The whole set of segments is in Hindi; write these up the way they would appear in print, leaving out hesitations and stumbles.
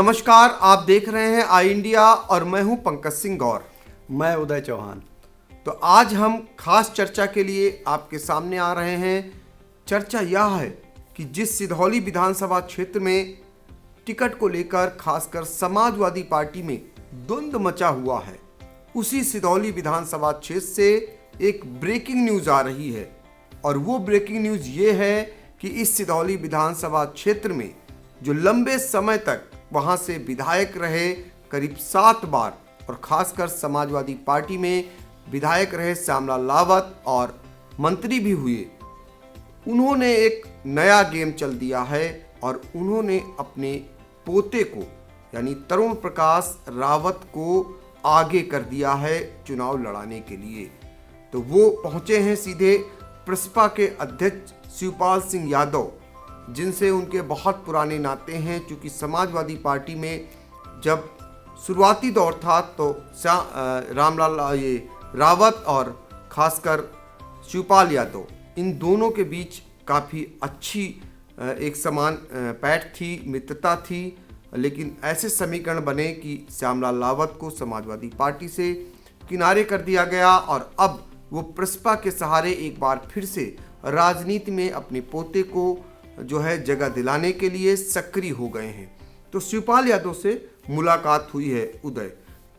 नमस्कार, आप देख रहे हैं आई इंडिया और मैं हूं पंकज सिंह गौर। मैं उदय चौहान। तो आज हम खास चर्चा के लिए आपके सामने आ रहे हैं। चर्चा यह है कि जिस सिधौली विधानसभा क्षेत्र में टिकट को लेकर खासकर समाजवादी पार्टी में द्वंद्व मचा हुआ है, उसी सिधौली विधानसभा क्षेत्र से एक ब्रेकिंग न्यूज आ रही है। और वो ब्रेकिंग न्यूज ये है कि इस सिधौली विधानसभा क्षेत्र में जो लंबे समय तक वहां से विधायक रहे, करीब 7 बार, और खासकर समाजवादी पार्टी में विधायक रहे श्यामलाल रावत और मंत्री भी हुए, उन्होंने एक नया गेम चल दिया है और उन्होंने अपने पोते को यानी तरुण प्रकाश रावत को आगे कर दिया है चुनाव लड़ाने के लिए। तो वो पहुंचे हैं सीधे प्रसपा के अध्यक्ष शिवपाल सिंह यादव, जिनसे उनके बहुत पुराने नाते हैं। चूँकि समाजवादी पार्टी में जब शुरुआती दौर था तो रावत और खासकर शिवपाल यादव, इन दोनों के बीच काफ़ी अच्छी एक समान पैठ थी, मित्रता थी। लेकिन ऐसे समीकरण बने कि श्यामलाल रावत को समाजवादी पार्टी से किनारे कर दिया गया और अब वो प्रसपा के सहारे एक बार फिर से राजनीति में अपने पोते को जो है जगह दिलाने के लिए सक्रिय हो गए हैं। तो शिवपाल यादव से मुलाकात हुई है। उदय,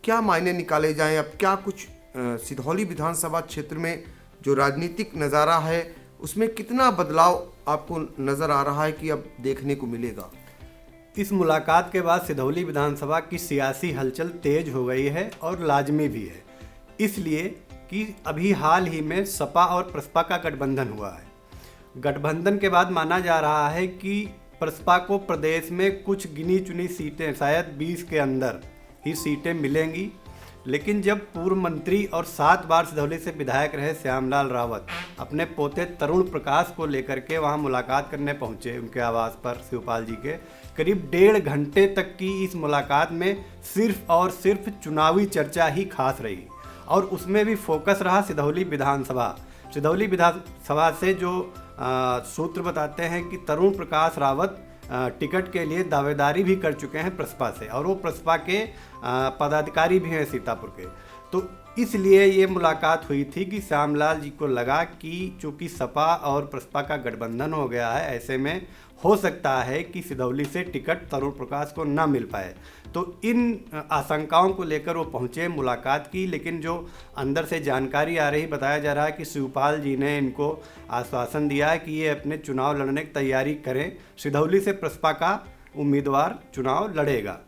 क्या मायने निकाले जाएं? अब क्या कुछ सिधौली विधानसभा क्षेत्र में जो राजनीतिक नज़ारा है उसमें कितना बदलाव आपको नज़र आ रहा है कि अब देखने को मिलेगा? इस मुलाकात के बाद सिधौली विधानसभा की सियासी हलचल तेज हो गई है और लाजमी भी है, इसलिए कि अभी हाल ही में सपा और प्रसपा का गठबंधन हुआ है। गठबंधन के बाद माना जा रहा है कि प्रसपा को प्रदेश में कुछ गिनी चुनी सीटें, शायद 20 के अंदर ही सीटें मिलेंगी। लेकिन जब पूर्व मंत्री और 7 बार सिधौली से विधायक रहे श्यामलाल रावत अपने पोते तरुण प्रकाश को लेकर के वहां मुलाकात करने पहुंचे, उनके आवास पर शिवपाल जी के, करीब 1.5 घंटे तक की इस मुलाकात में सिर्फ और सिर्फ चुनावी चर्चा ही खास रही और उसमें भी फोकस रहा सिधौली विधानसभा। सिधौली विधानसभा से जो सूत्र बताते हैं कि तरुण प्रकाश रावत टिकट के लिए दावेदारी भी कर चुके हैं प्रसपा से और वो प्रसपा के पदाधिकारी भी हैं सीतापुर के। तो इसलिए ये मुलाकात हुई थी कि श्यामलाल जी को लगा कि चूँकि सपा और प्रसपा का गठबंधन हो गया है, ऐसे में हो सकता है कि सिधौली से टिकट तरुण प्रकाश को ना मिल पाए। तो इन आशंकाओं को लेकर वो पहुँचे, मुलाकात की। लेकिन जो अंदर से जानकारी आ रही, बताया जा रहा है कि शिवपाल जी ने इनको आश्वासन दिया है कि ये अपने चुनाव लड़ने की तैयारी करें, सिधौली से प्रसपा का उम्मीदवार चुनाव लड़ेगा।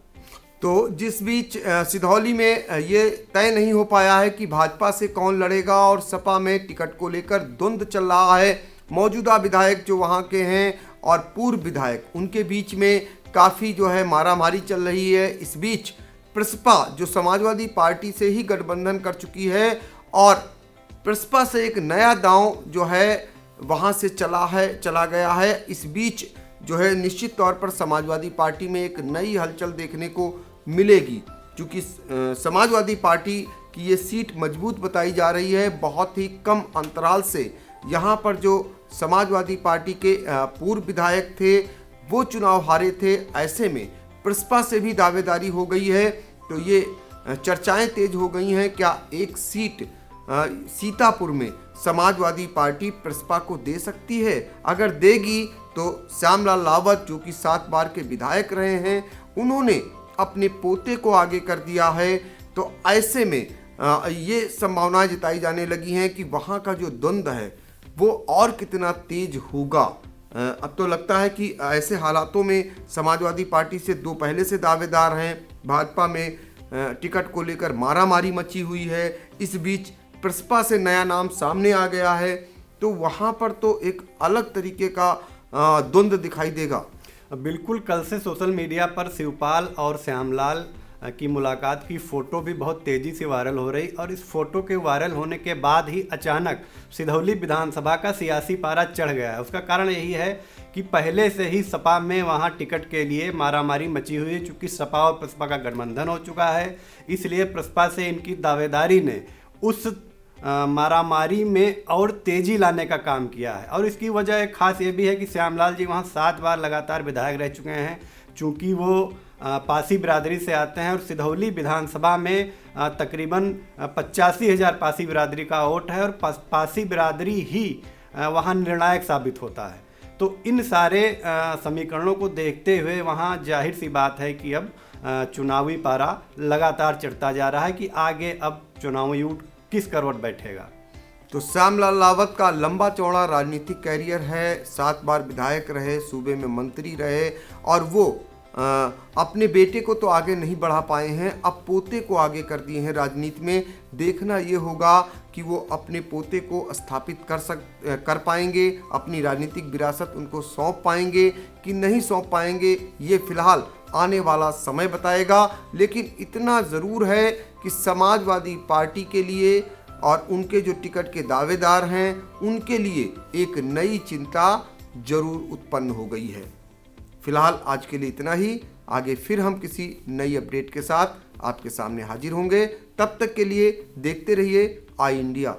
तो जिस बीच सिधौली में ये तय नहीं हो पाया है कि भाजपा से कौन लड़ेगा और सपा में टिकट को लेकर द्वंद्व चल रहा है। मौजूदा विधायक जो वहाँ के हैं और पूर्व विधायक, उनके बीच में काफ़ी जो है मारामारी चल रही है। इस बीच प्रसपा जो समाजवादी पार्टी से ही गठबंधन कर चुकी है और प्रसपा से एक नया दांव जो है वहाँ से चला गया है। इस बीच जो है निश्चित तौर पर समाजवादी पार्टी में एक नई हलचल देखने को मिलेगी, क्योंकि समाजवादी पार्टी की ये सीट मजबूत बताई जा रही है। बहुत ही कम अंतराल से यहाँ पर जो समाजवादी पार्टी के पूर्व विधायक थे वो चुनाव हारे थे। ऐसे में प्रसपा से भी दावेदारी हो गई है। तो ये चर्चाएं तेज हो गई हैं, क्या एक सीट सीतापुर में समाजवादी पार्टी प्रसपा को दे सकती है? अगर देगी तो श्यामलाल रावत जो कि 7 बार के विधायक रहे हैं, उन्होंने अपने पोते को आगे कर दिया है। तो ऐसे में ये संभावनाएं जताई जाने लगी हैं कि वहाँ का जो द्वंद्व है वो और कितना तेज होगा। अब तो लगता है कि ऐसे हालातों में समाजवादी पार्टी से 2 पहले से दावेदार हैं, भाजपा में टिकट को लेकर मारामारी मची हुई है। इस बीच प्रसपा से नया नाम सामने आ गया है, तो वहाँ पर तो एक अलग तरीके का द्वंद्व दिखाई देगा। बिल्कुल, कल से सोशल मीडिया पर शिवपाल और श्यामलाल की मुलाकात की फ़ोटो भी बहुत तेज़ी से वायरल हो रही और इस फोटो के वायरल होने के बाद ही अचानक सिधौली विधानसभा का सियासी पारा चढ़ गया है। उसका कारण यही है कि पहले से ही सपा में वहां टिकट के लिए मारामारी मची हुई है। चूँकि सपा और प्रसपा का गठबंधन हो चुका है, इसलिए प्रसपा से इनकी दावेदारी ने उस मारामारी में और तेज़ी लाने का काम किया है। और इसकी वजह एक खास ये भी है कि श्यामलाल जी वहाँ 7 बार लगातार विधायक रह चुके हैं। चूँकि वो पासी बिरादरी से आते हैं और सिधौली विधानसभा में तकरीबन 85,000 पासी बिरादरी का वोट है और पासी बिरादरी ही वहाँ निर्णायक साबित होता है। तो इन सारे समीकरणों को देखते हुए वहाँ जाहिर सी बात है कि अब चुनावी पारा लगातार चढ़ता जा रहा है कि आगे अब चुनावी ऊँट किस करवट बैठेगा। तो श्यामलाल रावत का लंबा चौड़ा राजनीतिक कैरियर है, 7 बार विधायक रहे, सूबे में मंत्री रहे और वो अपने बेटे को तो आगे नहीं बढ़ा पाए हैं, अब पोते को आगे कर दिए हैं राजनीति में। देखना ये होगा कि वो अपने पोते को स्थापित कर पाएंगे, अपनी राजनीतिक विरासत उनको सौंप पाएंगे कि नहीं सौंप पाएंगे, ये फिलहाल आने वाला समय बताएगा। लेकिन इतना ज़रूर है कि समाजवादी पार्टी के लिए और उनके जो टिकट के दावेदार हैं उनके लिए एक नई चिंता जरूर उत्पन्न हो गई है। फिलहाल आज के लिए इतना ही, आगे फिर हम किसी नई अपडेट के साथ आपके सामने हाजिर होंगे। तब तक के लिए देखते रहिए आई इंडिया।